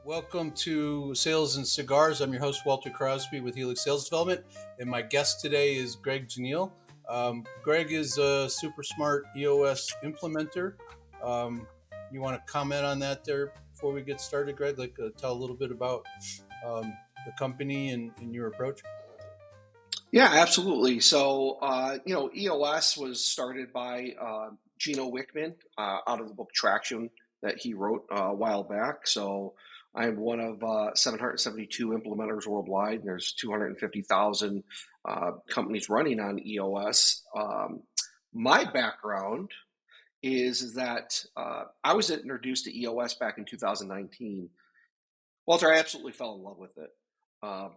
Welcome to Sales and Cigars. I'm your host, Walter Crosby with Helix Sales Development, and my guest today is Greg Giniel. Greg is a super smart EOS implementer. You want to comment on that there before we get started, Greg? Tell a little bit about the company and your approach? Yeah, absolutely. So, EOS was started by Gino Wickman out of the book Traction that he wrote a while back. So, I'm one of 772 implementers worldwide, and there's 250,000 companies running on EOS. My background is that I was introduced to EOS back in 2019. Walter, I absolutely fell in love with it. Uh,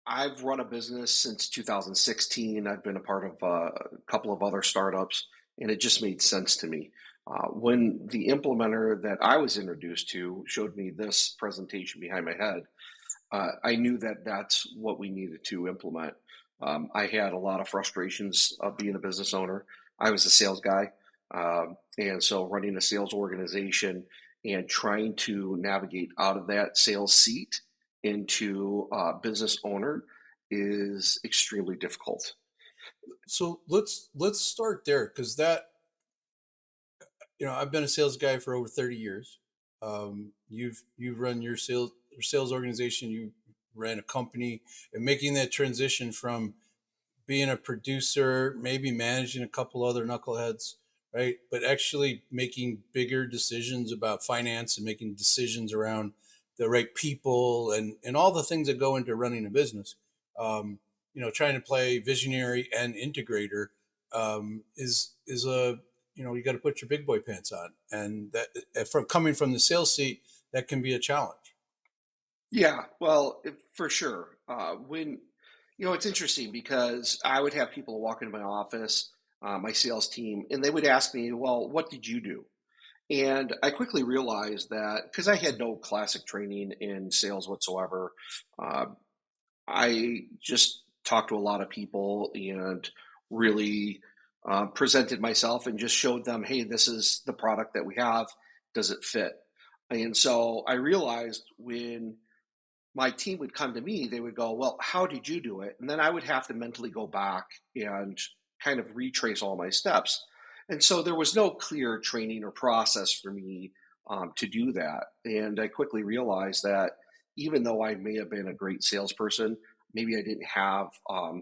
I've run a business since 2016. I've been a part of a couple of other startups, and it just made sense to me. When the implementer that I was introduced to showed me this presentation behind my head, I knew that that's what we needed to implement. I had a lot of frustrations of being a business owner. I was a sales guy, and so running a sales organization and trying to navigate out of that sales seat into business owner is extremely difficult. So let's start there because I've been a sales guy for over 30 years. You've run your sales organization. You ran a company, and making that transition from being a producer, maybe managing a couple other knuckleheads, right? But actually making bigger decisions about finance and making decisions around the right people and all the things that go into running a business. Trying to play visionary and integrator is a you got to put your big boy pants on, and that from coming from the sales seat, that can be a challenge. Yeah, well, for sure. It's interesting because I would have people walk into my office, my sales team, and they would ask me, "Well, what did you do?" And I quickly realized that because I had no classic training in sales whatsoever, uh, I just talked to a lot of people and really presented myself and just showed them, hey, this is the product that we have. Does it fit? And so I realized when my team would come to me, they would go, well, how did you do it? And then I would have to mentally go back and kind of retrace all my steps. And so there was no clear training or process for me to do that. And I quickly realized that even though I may have been a great salesperson, maybe I didn't have uh,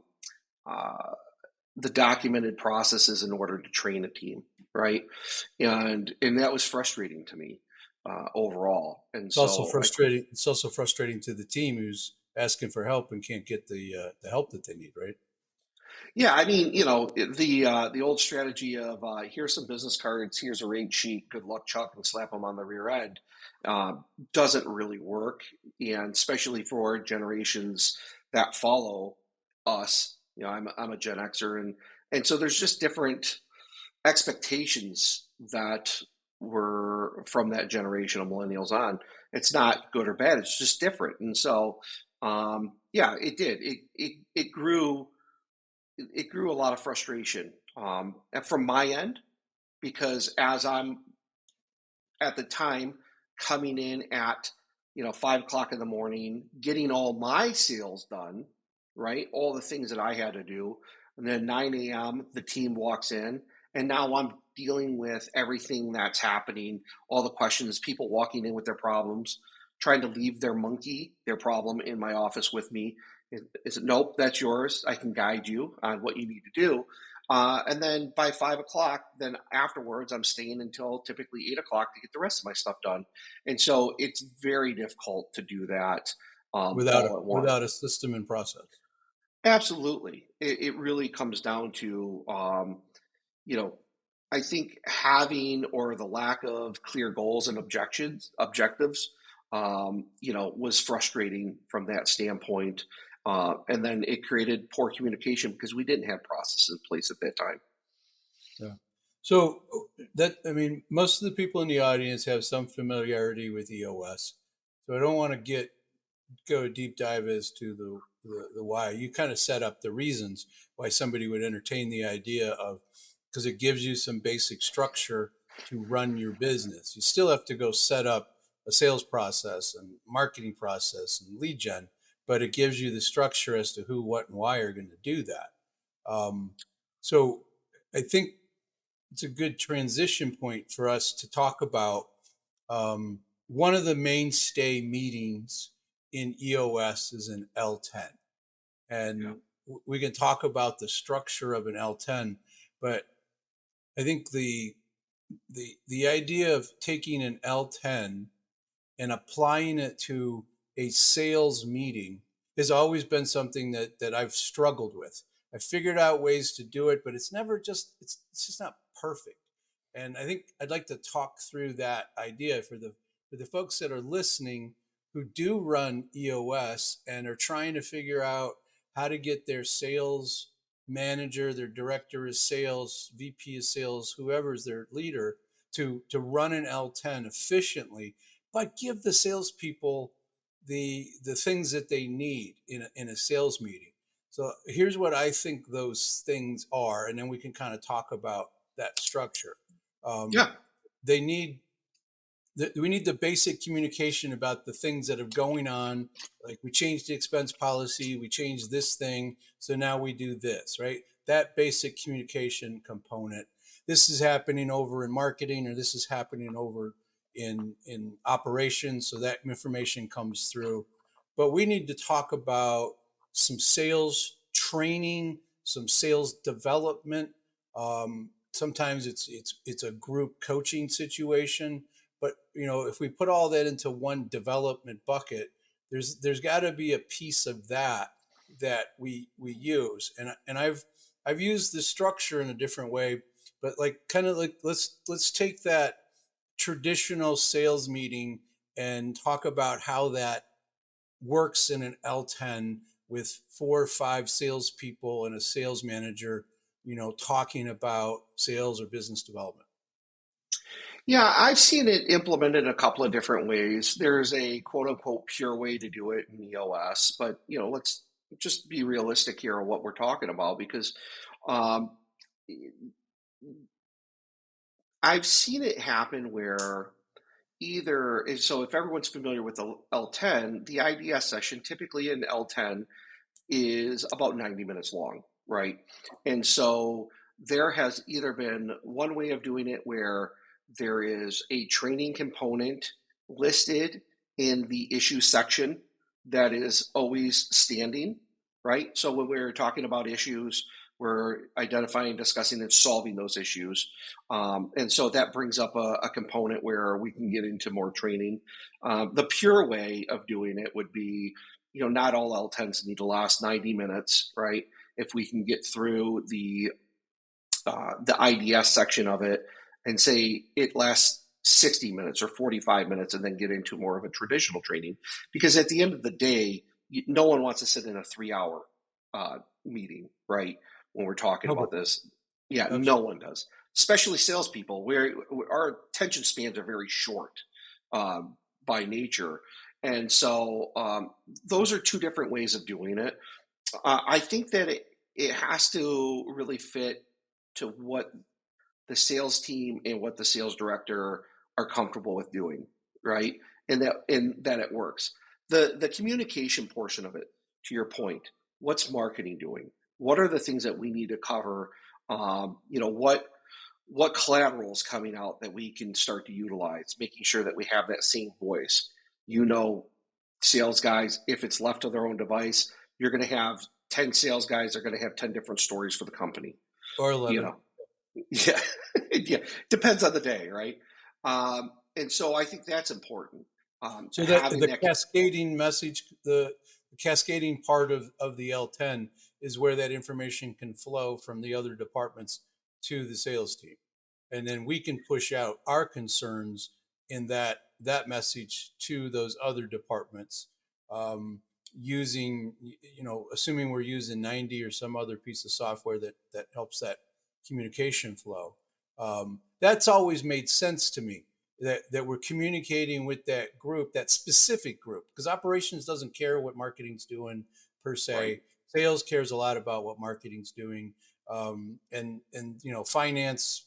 the documented processes in order to train a team, right? And that was frustrating to me overall. And It's also so I frustrating. It's also frustrating to the team who's asking for help and can't get the help that they need, right? Yeah, I mean, the old strategy of here's some business cards, here's a rate sheet, good luck, Chuck, and slap them on the rear end uh, doesn't really work, and especially for generations that follow us. I'm a Gen Xer, and so there's just different expectations that were from that generation of millennials on. It's not good or bad; it's just different, and so yeah, it did. It grew it grew a lot of frustration and from my end because as I'm at the time coming in at 5 o'clock in the morning, getting all my sales done, right? All the things that I had to do, and then 9 a.m. the team walks in, and now I'm dealing with everything that's happening, all the questions, people walking in with their problems, trying to leave their problem in my office with me. Is it nope? That's yours. I can guide you on what you need to do. And then by 5 o'clock, then afterwards, I'm staying until typically 8 o'clock to get the rest of my stuff done. And so it's very difficult to do that all at once. Without a system and process. Absolutely. It really comes down to, you know, I think having or the lack of clear goals and objectives, was frustrating from that standpoint. And then it created poor communication because we didn't have processes in place at that time. Yeah. So most of the people in the audience have some familiarity with EOS. So I don't want to go a deep dive as to the why. You kind of set up the reasons why somebody would entertain the idea of, because it gives you some basic structure to run your business. You still have to go set up a sales process and marketing process and lead gen, but it gives you the structure as to who, what, and why are going to do that. Um, so I think it's a good transition point for us to talk about one of the mainstay meetings in EOS is an L10. Yeah. And we can talk about the structure of an L10, but I think the idea of taking an L10 and applying it to a sales meeting has always been something that I've struggled with. I figured out ways to do it, but it's never just it's just not perfect. And I think I'd like to talk through that idea for the folks that are listening who do run EOS and are trying to figure out how to get their sales manager, their director of sales, VP of sales, whoever's their leader to run an L10 efficiently, but give the salespeople the things that they need in a sales meeting. So here's what I think those things are, and then we can kind of talk about that structure. Um, Yeah. they need we need the basic communication about the things that are going on. Like we changed the expense policy, we changed this thing, so now we do this, right? That basic communication component. This is happening over in marketing, or this is happening over in operations, so that information comes through. But we need to talk about some sales training, some sales development. Sometimes it's a group coaching situation, but if we put all that into one development bucket, there's got to be a piece of that we use. And I've used the structure in a different way, but like kind of like let's take that traditional sales meeting and talk about how that works in an L10 with 4 or 5 salespeople and a sales manager, talking about sales or business development. Yeah, I've seen it implemented a couple of different ways. There's a quote unquote pure way to do it in EOS, but let's just be realistic here on what we're talking about because um, I've seen it happen where so if everyone's familiar with the L10, the IDS session typically in L10 is about 90 minutes long, right? And so there has either been one way of doing it where there is a training component listed in the issue section that is always standing, right? So when we're talking about issues, we're identifying, discussing, and solving those issues. And so that brings up a component where we can get into more training. The pure way of doing it would be not all L10s need to last 90 minutes, right? If we can get through the IDS section of it and say it lasts 60 minutes or 45 minutes and then get into more of a traditional training. Because at the end of the day, no one wants to sit in a 3 hour meeting, right? When we're talking about Nobody. this. Yeah, no Absolutely. one does. Especially salespeople, where our attention spans are very short um, by nature. And so those are two different ways of doing it. I think that it has to really fit to what the sales team and what the sales director are comfortable with doing, right? And that it works. The communication portion of it, to your point, what's marketing doing? What are the things that we need to cover? What collateral is coming out that we can start to utilize, making sure that we have that same voice. You know, sales guys, if it's left to their own device, you're going to have 10 sales guys are going to have 10 different stories for the company. Or You 11. know, yeah, yeah, depends on the day, right? And so I think that's important. So that Having the that, cascading message, the cascading part of the L10 is where that information can flow from the other departments to the sales team. And then we can push out our concerns in that message to those other departments, using, assuming we're using 90 or some other piece of software that helps that communication flow. That's always made sense to me, that we're communicating with that group, that specific group, because operations doesn't care what marketing's doing per right? se. Sales cares a lot about what marketing's doing, and finance,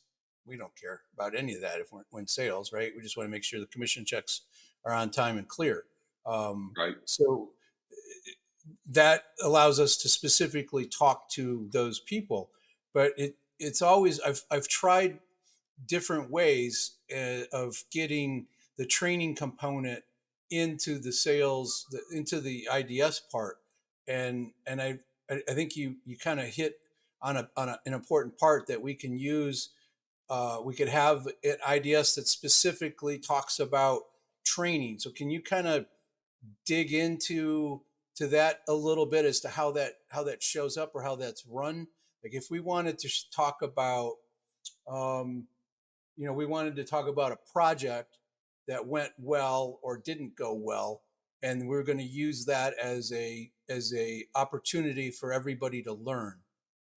we don't care about any of that if we're in sales, right? We just want to make sure the commission checks are on time and clear. Right. So that allows us to specifically talk to those people. But it's always I've tried different ways of getting the training component into the sales, into the IDS part, and I think you kind of hit on an important part that we can use. We could have an IDS that specifically talks about training. So can you kind of dig into to that a little bit as to how that shows up or how that's run? Like if we wanted to talk about um, we wanted to talk about a project that went well or didn't go well, and we're going to use that as a opportunity for everybody to learn.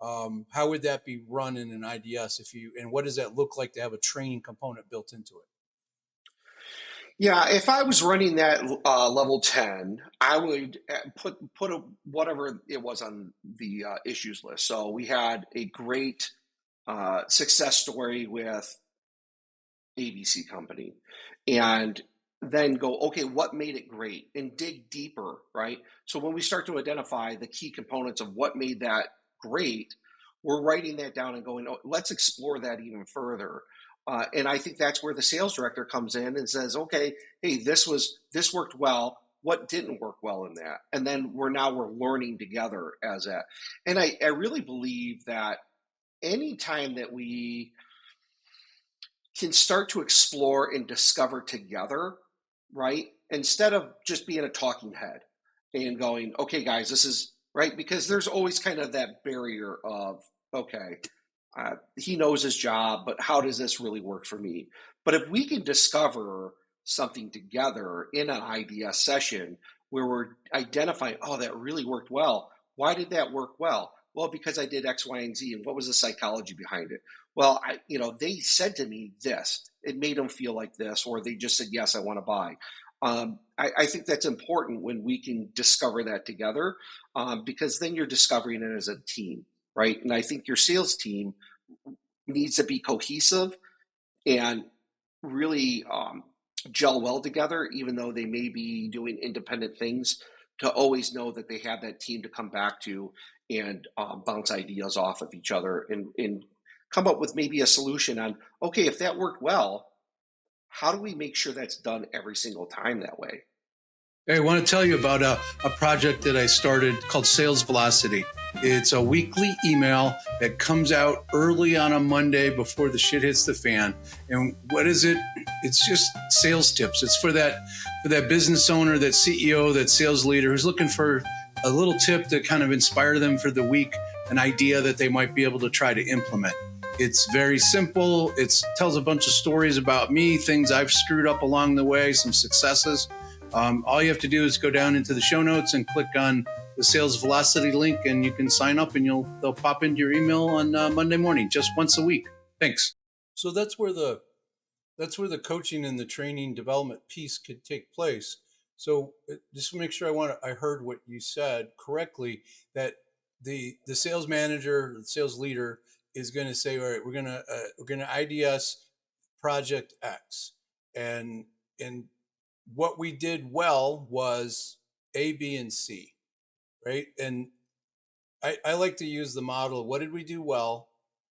How would that be run in an IDS if you, and what does that look like to have a training component built into it? Yeah, if I was running that level 10, I would whatever it was on the issues list. So we had a great success story with ABC company, and then go, okay, what made it great, and dig deeper, right? So when we start to identify the key components of what made that great, we're writing that down and going, oh, let's explore that even further. And I think that's where the sales director comes in and says, okay, hey, this worked well. What didn't work well in that? And then we're learning together as that. And I really believe that anytime that we can start to explore and discover together, right? Instead of just being a talking head and going, okay, guys, this is right. Because there's always kind of that barrier of, okay, he knows his job, but how does this really work for me? But if we can discover something together in an IDS session where we're identifying, oh, that really worked well. Why did that work well? Well, because I did X, Y, and Z. And what was the psychology behind it? Well, they said to me this. It made them feel like this, or they just said, yes, I want to buy. I think that's important when we can discover that together, because then you're discovering it as a team, right? And I think your sales team needs to be cohesive and really gel well together, even though they may be doing independent things, to always know that they have that team to come back to and bounce ideas off of each other and come up with maybe a solution on, okay, if that worked well, how do we make sure that's done every single time that way? Hey, I want to tell you about a project that I started called Sales Velocity. It's a weekly email that comes out early on a Monday before the shit hits the fan. And what is it? It's just sales tips. It's for that business owner, that CEO, that sales leader who's looking for a little tip to kind of inspire them for the week, an idea that they might be able to try to implement. It's very simple. It tells a bunch of stories about me, things I've screwed up along the way, some successes. All you have to do is go down into the show notes and click on the sales velocity link, and you can sign up, and they'll pop into your email on Monday morning, just once a week. Thanks. So that's where the coaching and the training development piece could take place. So just to make sure I heard what you said correctly, that the sales manager, the sales leader is going to say, all right, we're gonna IDS project X, and what we did well was A, B, and C, right? And I like to use the model of what did we do well?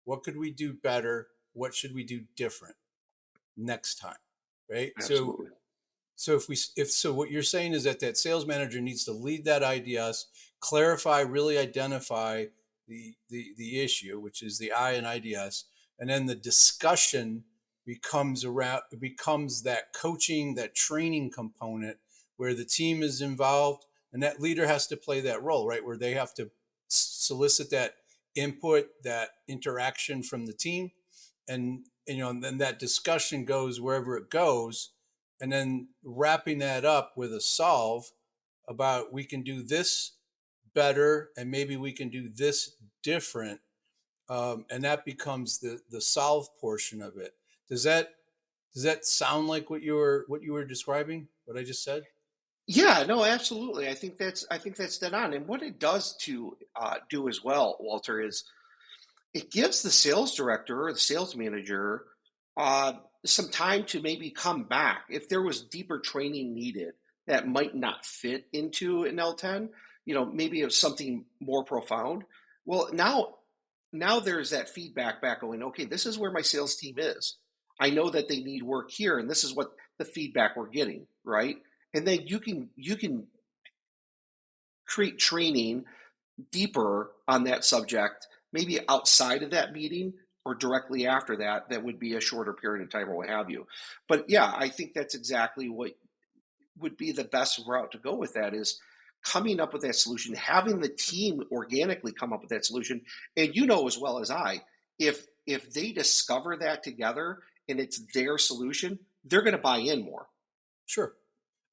What could we do better? What should we do different next time? Right. Absolutely. So if so, what you're saying is that that sales manager needs to lead that IDS, clarify, really identify the issue, which is the I in IDS, and then the discussion becomes that coaching, that training component where the team is involved, and that leader has to play that role, right, where they have to solicit that input, that interaction from the team, and then that discussion goes wherever it goes, and then wrapping that up with a solve about we can do this better and maybe we can do this different, and that becomes the solve portion of it. Does that sound like what you were describing, what I just said? Yeah, no, absolutely. I think that's dead on. And what it does to do as well, Walter, is it gives the sales director or the sales manager uh, some time to maybe come back if there was deeper training needed that might not fit into an L10, maybe it was something more profound. Well, now there's that feedback back going, okay, this is where my sales team is. I know that they need work here, and this is what the feedback we're getting, right? And then you can create training deeper on that subject, maybe outside of that meeting or directly after that, that would be a shorter period of time or what have you. But yeah, I think that's exactly what would be the best route to go with that is coming up with that solution, having the team organically come up with that solution. And you know as well as I, if they discover that together and it's their solution, they're going to buy in more, Sure.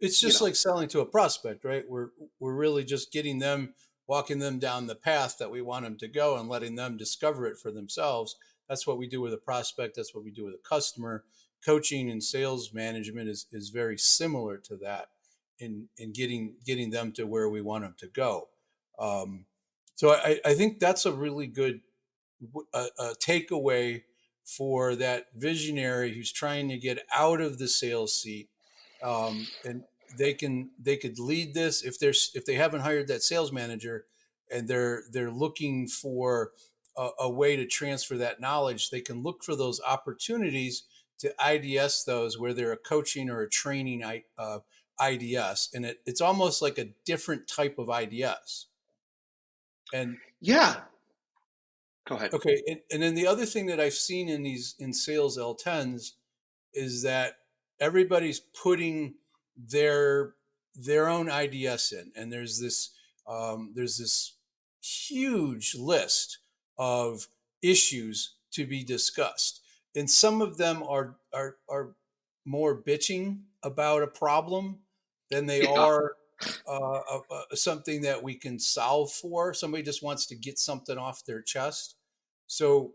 It's you just know. like selling to a prospect, right? We're really just getting them, walking them down the path that we want them to go and letting them discover it for themselves. That's what we do with a prospect. That's what we do with a customer. Coaching and sales management is very similar to that in getting them to where we want them to go. Um, so I think that's a really good a takeaway for that visionary who's trying to get out of the sales seat, and they could lead this if they haven't hired that sales manager and they're looking for a way to transfer that knowledge. They can look for those opportunities to IDS those where they're a coaching or a training IDS, and it's almost like a different type of IDS. And Yeah, go ahead. okay, and then the other thing that I've seen in these in sales L10s is that everybody's putting their their own IDS in, and there's this huge list of issues to be discussed, and some of them are more bitching about a problem than they Yeah. are something that we can solve for. Somebody just wants to get something off their chest. So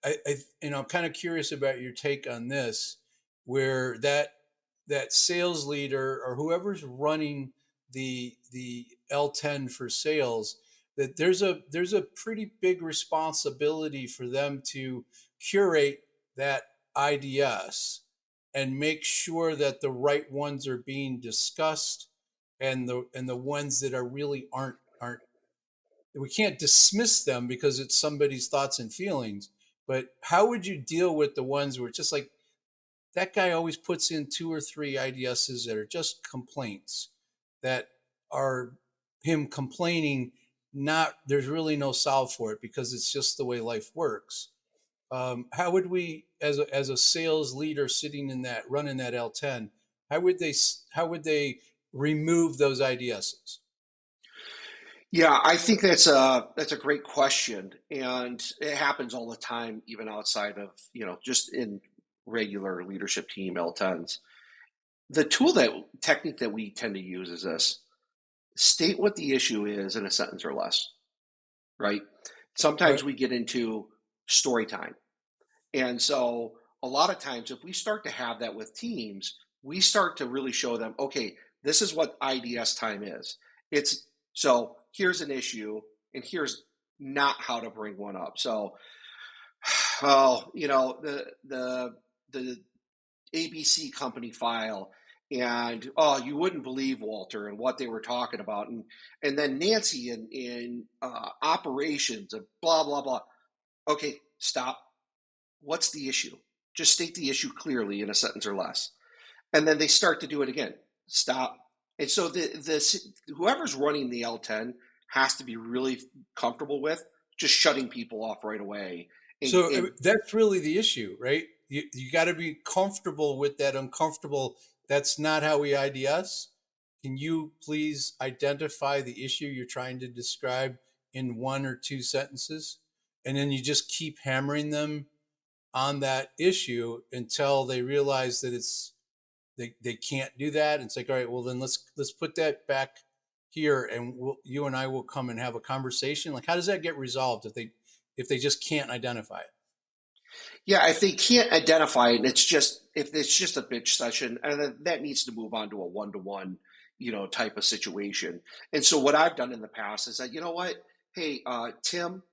I'm kind of curious about your take on this, where that sales leader or whoever's running the L10 for sales, that there's a pretty big responsibility for them to curate that IDS and make sure that the right ones are being discussed, and the ones that are really aren't, we can't dismiss them because it's somebody's thoughts and feelings. But how would you deal with the ones where it's just like that guy always puts in two or three IDSs that are just complaints, that are him complaining, not there's really no solve for it because it's just the way life works. How would we, as a sales leader sitting in that running that L10, how would they remove those IDSs? Yeah, I think that's a great question, and it happens all the time, even outside of just in regular leadership team L10s. The tool that technique that we tend to use is this: state what the issue is in a sentence or less. Right? Sometimes Right. we get into story time, and so a lot of times, if we start to have that with teams, we start to really show them, okay, this is what IDS time is. It's so here's an issue, and here's not how to bring one up. So, oh, the ABC company file, and oh, you wouldn't believe Walter and what they were talking about, and then Nancy in operations and blah blah blah. Okay, stop. What's the issue? Just state the issue clearly in a sentence or less. And then they start to do it again. Stop. And so whoever's running the L10 has to be really comfortable with just shutting people off right away. So And that's really the issue, right? You got to be comfortable with that uncomfortable. That's not how we IDS. Can you please identify the issue you're trying to describe in one or two sentences? And then you just keep hammering them on that issue until they realize that they can't do that. It's like, all right, well then let's put that back here, and you and I will come and have a conversation. Like, how does that get resolved if they just can't identify it? yeah, if they can't identify it, and if it's just a bitch session, and then that needs to move on to a one-to-one, type of situation. And so what I've done in the past is that, you know what, hey, Tim,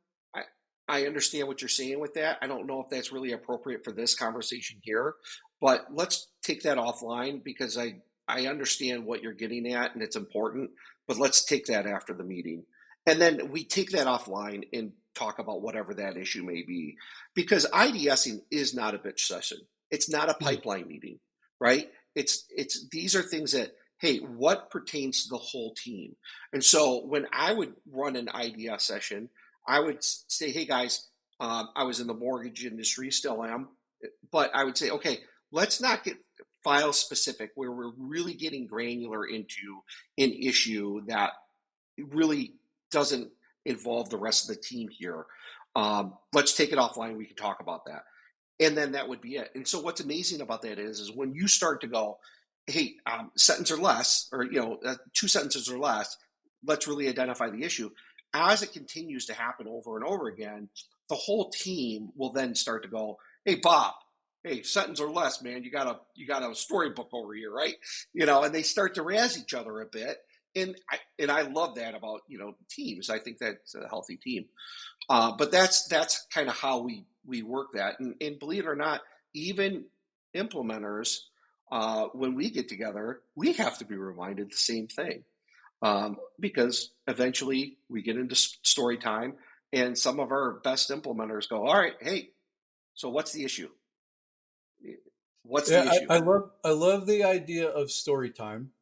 I understand what you're saying with that. I don't know if that's really appropriate for this conversation here, but let's take that offline because I understand what you're getting at and it's important, but let's take that after the meeting. And then we take that offline and talk about whatever that issue may be. Because IDSing is not a bitch session. It's not a Yeah. pipeline meeting, right? It's these are things that, hey, what pertains to the whole team? And so when I would run an IDS session, I would say, hey guys, I was in the mortgage industry, still am, but I would say, okay, let's not get file specific where we're really getting granular into an issue that really doesn't involve the rest of the team here. Let's take it offline. We can talk about that, and then that would be it. And so, what's amazing about that is when you start to go, hey, sentence or less, or two sentences or less, let's really identify the issue. As it continues to happen over and over again, the whole team will then start to go, hey, Bob, hey, sentence or less, man, you got a storybook over here, right? And they start to razz each other a bit. And I love that about teams. I think that's a healthy team. But that's kind of how we work that. And believe it or not, even implementers, when we get together, we have to be reminded the same thing, because eventually we get into story time, and some of our best implementers go, "All right, hey, so what's the issue? What's the Yeah, issue?" I love the idea of story time,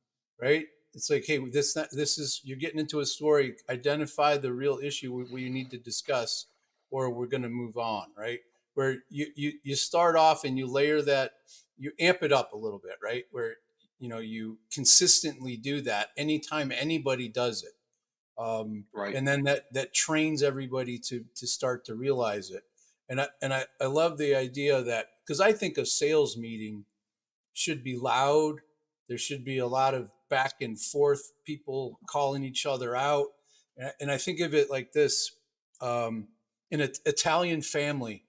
right? It's like, hey, this is you're getting into a story. Identify the real issue where you need to discuss, or we're going to move on, right? Where you start off and you layer that, you amp it up a little bit, right? Where you consistently do that anytime anybody does it, Right. and then that trains everybody to start to realize it. And I love the idea that, because I think a sales meeting should be loud. There should be a lot of back and forth, people calling each other out. And I think of it like this: in an Italian family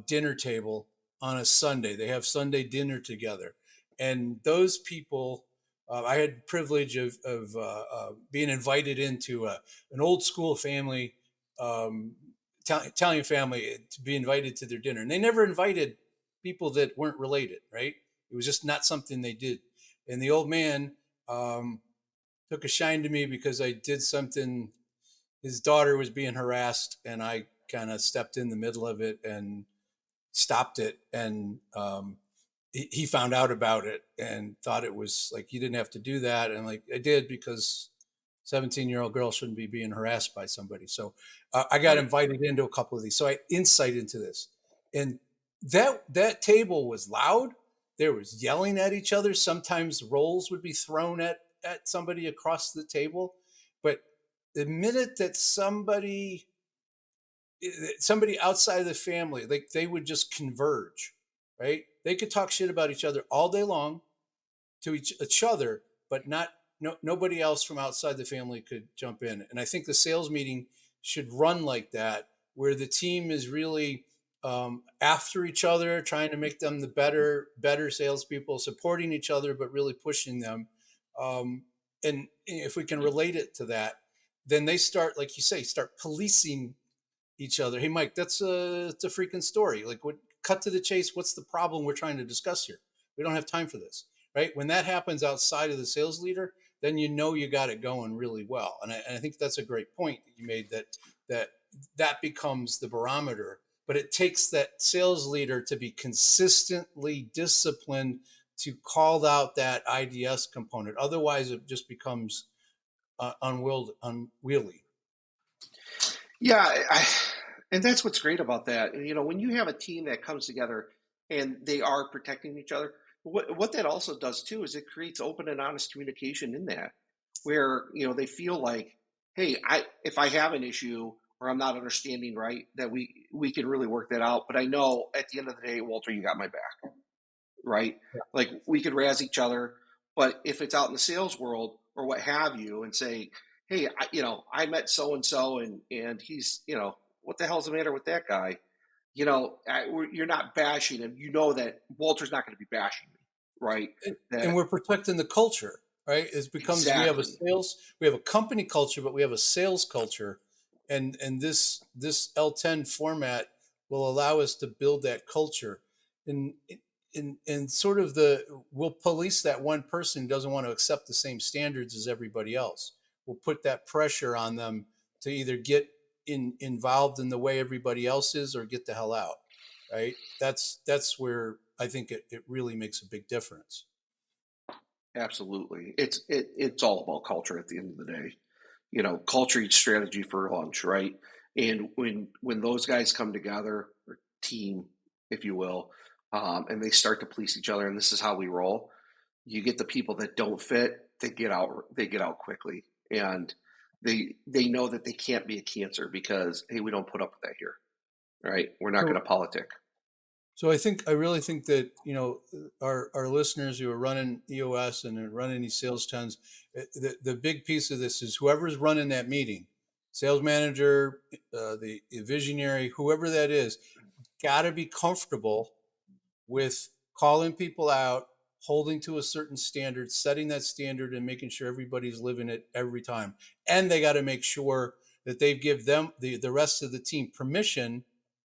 dinner table on a Sunday, they have Sunday dinner together. And those people, I had the privilege of being invited into an old school family, um, Italian family, to be invited to their dinner. And they never invited people that weren't related, right? It was just not something they did. And the old man took a shine to me because I did something. His daughter was being harassed, and I kind of stepped in the middle of it and stopped it. And he found out about it and thought it was like, you didn't have to do that. And like, I did, because 17-year-old girl shouldn't be being harassed by somebody. So I got Right. invited into a couple of these. So I had insight into this. And that table was loud. There was yelling at each other. Sometimes rolls would be thrown at somebody across the table. But the minute that somebody outside of the family, like, they would just converge, right? They could talk shit about each other all day long to each other, but not nobody else from outside the family could jump in. And I think the sales meeting should run like that, where the team is really after each other, trying to make them the better salespeople, supporting each other, but really pushing them. And if we can relate it to that, then they start, like you say, start policing each other. Hey, Mike, it's a freaking story. Like, what? Cut to the chase. What's the problem we're trying to discuss here? We don't have time for this, right? When that happens outside of the sales leader, then you got it going really well. And I think that's a great point that you made, that that becomes the barometer. But it takes that sales leader to be consistently disciplined to call out that IDS component. Otherwise, it just becomes unwieldy. Yeah, and that's what's great about that. When you have a team that comes together and they are protecting each other, what that also does too is it creates open and honest communication in that, where they feel like, hey, if I have an issue or I'm not understanding right, that we can really work that out. But I know at the end of the day, Walter, you got my back, right? Like we could razz each other, but if it's out in the sales world or what have you, and say, "Hey, I met so and so, and he's, what the hell's the matter with that guy?" You're not bashing him. You know that Walter's not going to be bashing me, right? And That we're protecting the culture, right? It becomes, we have exactly. we have a company culture, but we have a sales culture. and this L10 format will allow us to build that culture, and in sort of the we'll police that one person who doesn't want to accept the same standards as everybody else. We'll put that pressure on them to either get involved in the way everybody else is or get the hell out. Right? That's where I think it really makes a big difference. Absolutely. It's all about culture at the end of the day. You know, culture eats strategy for lunch, right? And when those guys come together, or team, if you will, and they start to police each other, and this is how we roll, you get the people that don't fit, they get out quickly. And they know that they can't be a cancer because hey, we don't put up with that here, right? We're not So gonna politic. So I really think that our listeners who are running EOS and are running these sales tons, the big piece of this is whoever's running that meeting, sales manager, the visionary, whoever that is, got to be comfortable with calling people out, holding to a certain standard, setting that standard, and making sure everybody's living it every time. And they got to make sure that they give them the rest of the team permission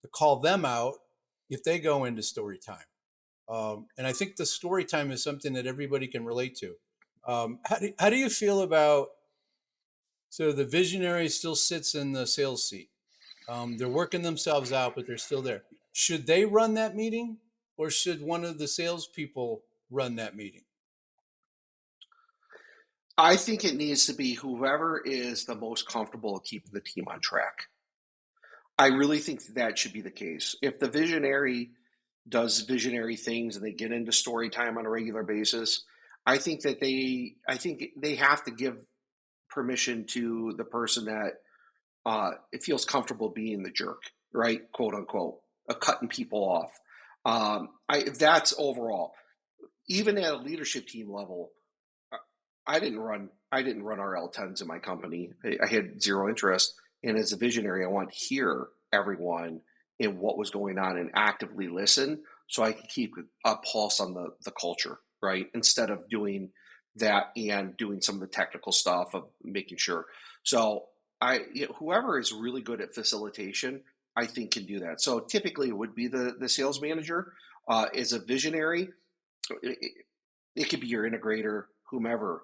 to call them out if they go into story time. And I think the story time is something that everybody can relate to. How do you feel about so the visionary still sits in the sales seat? They're working themselves out, but they're still there. Should they run that meeting, or should one of the salespeople run that meeting? I think it needs to be whoever is the most comfortable keeping the team on track. I really think that should be the case. If the visionary does visionary things and they get into story time on a regular basis, I think they have to give permission to the person that it feels comfortable being the jerk, right? Quote unquote, cutting people off. That's overall. Even at a leadership team level, uh, I didn't run RL10s in my company. I had zero interest. And as a visionary, I want to hear everyone and what was going on and actively listen so I could keep a pulse on the culture, right? Instead of doing that and doing some of the technical stuff of making sure. So whoever is really good at facilitation, I think can do that. So typically it would be the sales manager as a visionary. It, it could be your integrator, whomever,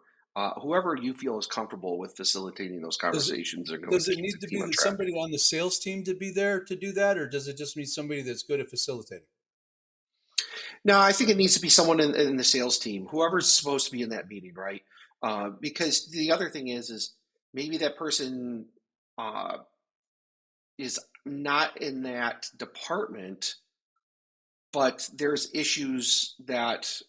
whoever you feel is comfortable with facilitating those Does it conversations and going does to it keep the need to team be on track. somebody on the sales team to be there to do that, or does it just need somebody that's good at facilitating? No, I think it needs to be someone in the sales team, whoever's supposed to be in that meeting, right? Because the other thing is maybe that person uh, is not in that department, but there's issues that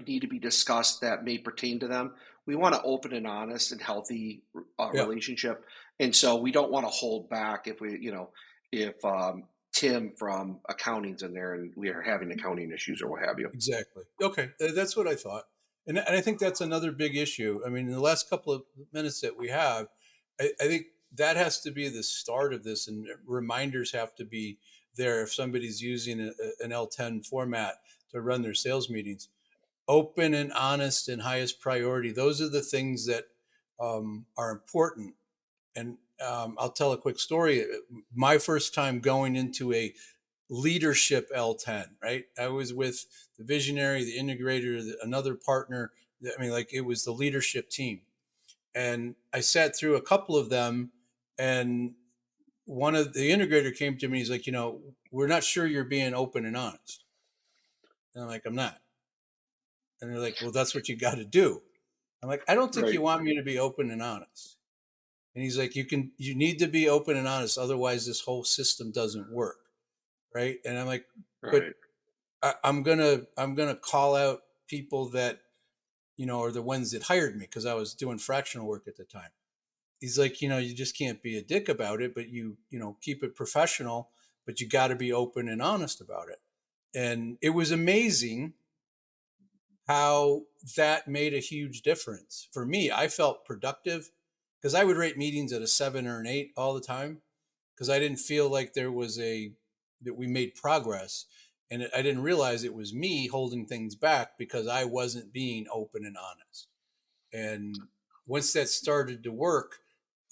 need to be discussed that may pertain to them. We want to open and honest and healthy Yeah. relationship, and so we don't want to hold back if if Tim from accounting's in there and we are having accounting issues or what have you. Exactly. Okay, that's what I thought, and I think that's another big issue. I mean, in the last couple of minutes that we have, I think that has to be the start of this, and reminders have to be there if somebody's using an L10 format to run their sales meetings. Open and honest and highest priority. Those are the things that are important. And I'll tell a quick story. My first time going into a leadership L10, right? I was with the visionary, the integrator, another partner. I mean, like it was the leadership team. And I sat through a couple of them, and one of the integrator came to me. He's like, we're not sure you're being open and honest. And I'm like, I'm not. And they're like, well, that's what you got to do. I'm like, I don't think Right, you want me to be open and honest. And he's like, you need to be open and honest. Otherwise, this whole system doesn't work. Right. And I'm like, but right, I'm gonna call out people that are the ones that hired me because I was doing fractional work at the time. He's like, you just can't be a dick about it, but keep it professional, but you got to be open and honest about it. And it was amazing how that made a huge difference for me. I felt productive because I would rate meetings at a 7 or an 8 all the time because I didn't feel like there was that we made progress, and I didn't realize it was me holding things back because I wasn't being open and honest. And once that started to work,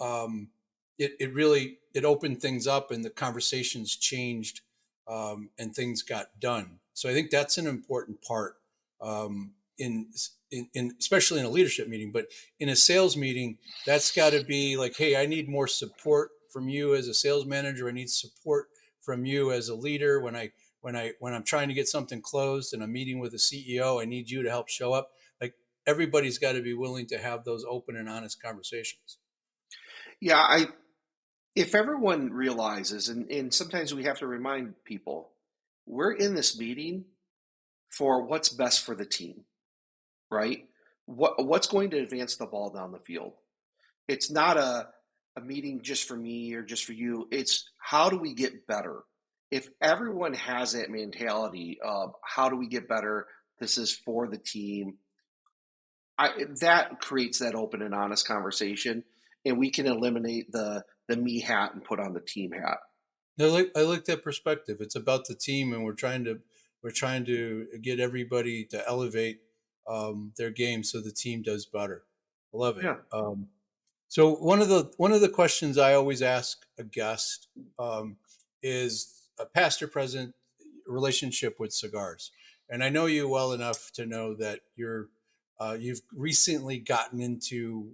um, it really it opened things up and the conversations changed, and things got done. So I think that's an important part, in especially in a leadership meeting, but in a sales meeting, that's got to be like, hey, I need more support from you as a sales manager. I need support from you as a leader when I'm trying to get something closed and I'm meeting with a CEO. I need you to help show up. Like everybody's got to be willing to have those open and honest conversations. Yeah, I if everyone realizes, and sometimes we have to remind people, we're in this meeting for what's best for the team, right? What's going to advance the ball down the field? It's not a meeting just for me or just for you. It's how do we get better? If everyone has that mentality of how do we get better, this is for the team, that creates that open and honest conversation, and we can eliminate the me hat and put on the team hat. I like that perspective. It's about the team, and we're trying to get everybody to elevate, their game so the team does better. I love it. Yeah. So one of the questions I always ask a guest, is a pastor present relationship with cigars, and I know you well enough to know that you've recently gotten into,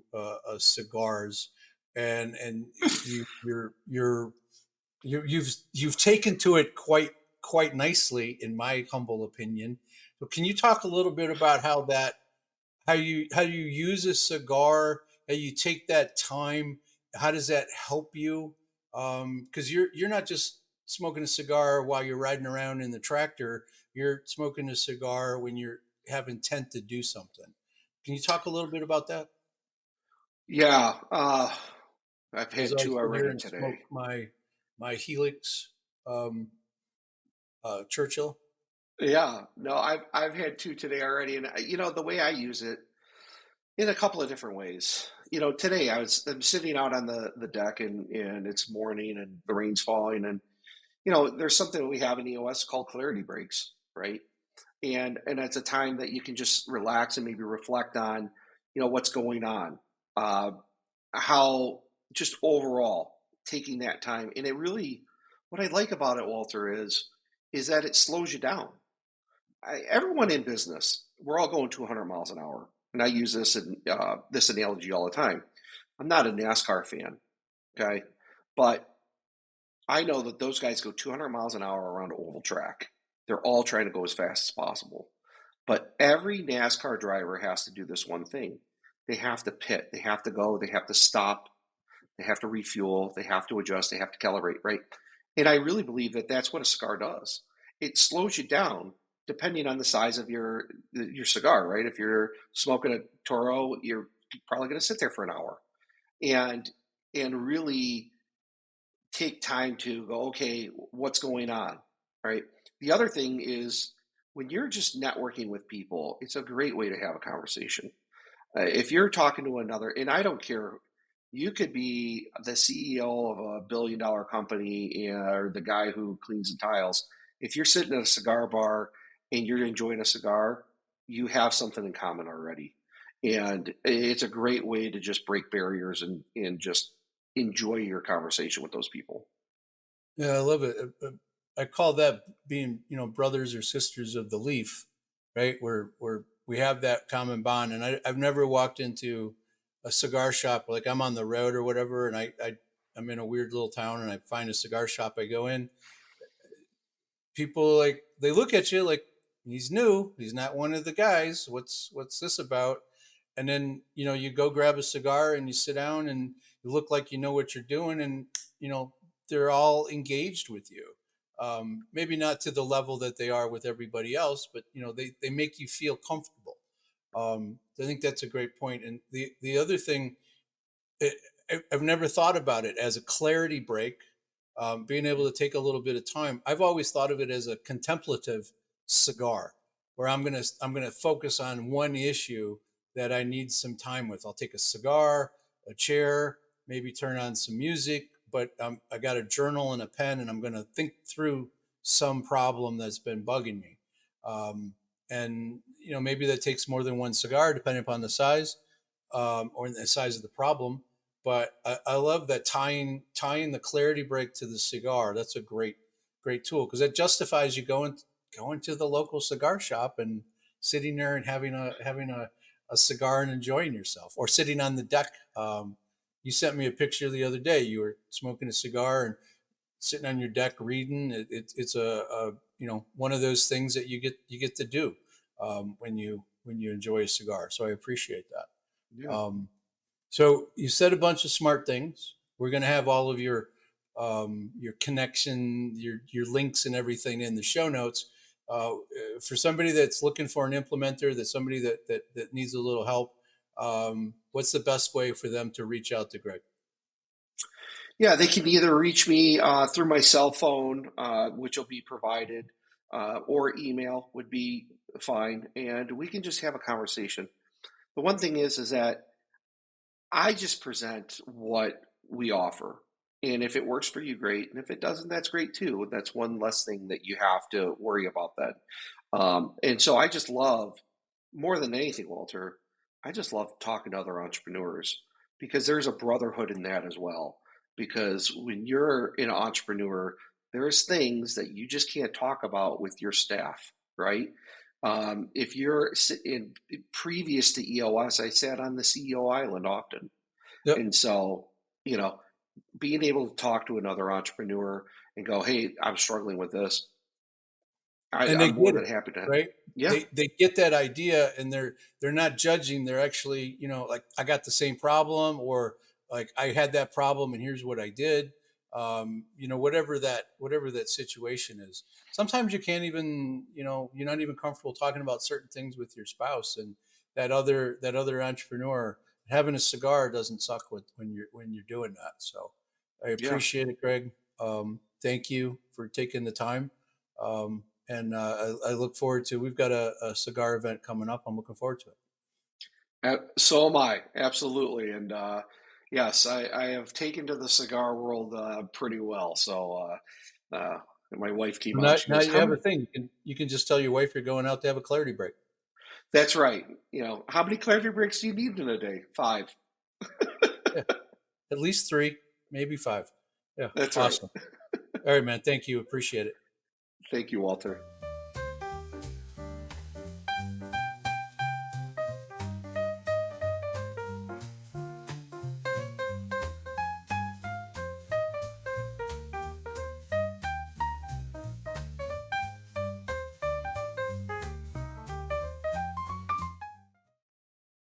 cigars, and you've taken to it quite nicely, in my humble opinion. So can you talk a little bit about how you use a cigar, how you take that time, how does that help you? Because you're not just smoking a cigar while you're riding around in the tractor. You're smoking a cigar when you have intent to do something. Can you talk a little bit about that? Yeah. I've As had I two sit here already and today. smoke my Helix, um, Churchill. Yeah. No, I've had two today already, and the way I use it in a couple of different ways. Today I'm sitting out on the deck, and it's morning and the rain's falling, and there's something that we have in EOS called clarity breaks, right? And it's a time that you can just relax and maybe reflect on what's going on, uh, how just overall taking that time. And it really, what I like about it, Walter, is that it slows you down. Everyone in business, we're all going 200 miles an hour, and I use this analogy all the time. I'm not a NASCAR fan, okay, but I know that those guys go 200 miles an hour around an oval track. They're all trying to go as fast as possible. But every NASCAR driver has to do this one thing. They have to pit, they have to go, they have to stop, they have to refuel, they have to adjust, they have to calibrate, right? And I really believe that that's what a cigar does. It slows you down depending on the size of your cigar, right? If you're smoking a Toro, you're probably going to sit there for an hour and really take time to go, okay, what's going on, right? The other thing is when you're just networking with people, it's a great way to have a conversation. If you're talking to another, and I don't care, you could be the CEO of a $1 billion company or the guy who cleans the tiles. If you're sitting at a cigar bar and you're enjoying a cigar, you have something in common already. And it's a great way to just break barriers and just enjoy your conversation with those people. Yeah, I love it. I call that being, brothers or sisters of the leaf, right? Where we have that common bond. And I've never walked into a cigar shop, like I'm on the road or whatever, and I'm in a weird little town and I find a cigar shop. I go in, people like they look at you like he's new, he's not one of the guys. What's this about? And then you go grab a cigar and you sit down and you look like you know what you're doing, and you know they're all engaged with you. Maybe not to the level that they are with everybody else, but they make you feel comfortable. I think that's a great point. And the other thing, it, I've never thought about it as a clarity break, being able to take a little bit of time. I've always thought of it as a contemplative cigar, where I'm gonna focus on one issue that I need some time with. I'll take a cigar, a chair, maybe turn on some music, but I got a journal and a pen, and I'm gonna think through some problem that's been bugging me. And maybe that takes more than one cigar, depending upon the size, or the size of the problem. But I love that tying the clarity break to the cigar. That's a great tool because that justifies you going to the local cigar shop and sitting there and having a cigar and enjoying yourself, or sitting on the deck. You sent me a picture the other day. You were smoking a cigar and sitting on your deck reading. It's a one of those things that you get to do when you enjoy a cigar. So I appreciate that. Yeah. So you said a bunch of smart things. We're going to have all of your connection, your links, and everything in the show notes. For somebody that's looking for an implementer, that's somebody that needs a little help, what's the best way for them to reach out to Greg? Yeah, they can either reach me through my cell phone, which will be provided, or email would be fine, and we can just have a conversation. The one thing is that I just present what we offer. And if it works for you, great. And if it doesn't, that's great too. That's one less thing that you have to worry about then. And so I just love, more than anything, Walter, I just love talking to other entrepreneurs because there's a brotherhood in that as well. Because when you're an entrepreneur, there's things that you just can't talk about with your staff, right? If you're previous to EOS, I sat on the CEO island often. Yep. And so, you know, being able to talk to another entrepreneur and go, hey, I'm struggling with this, And they I'm more get than it, happy to. right? Yeah, They get that idea, and they're not judging. They're actually, like, I got the same problem, or like, I had that problem and here's what I did. Whatever that situation is. Sometimes you can't even, you're not even comfortable talking about certain things with your spouse, and that other entrepreneur having a cigar doesn't suck when you're doing that. So I yeah. appreciate it, Greg. Thank you for taking the time. And I look forward to. We've got a cigar event coming up. I'm looking forward to it. So am I, absolutely. And yes, I have taken to the cigar world pretty well. So my wife came Well, on. now, She now goes, you "How have a many?" thing. You can just tell your wife you're going out to have a clarity break. That's right. How many clarity breaks do you need in a day? Five. Yeah, at least three, maybe five. Yeah, That's right. awesome. All right, man. Thank you. Appreciate it. Thank you, Walter.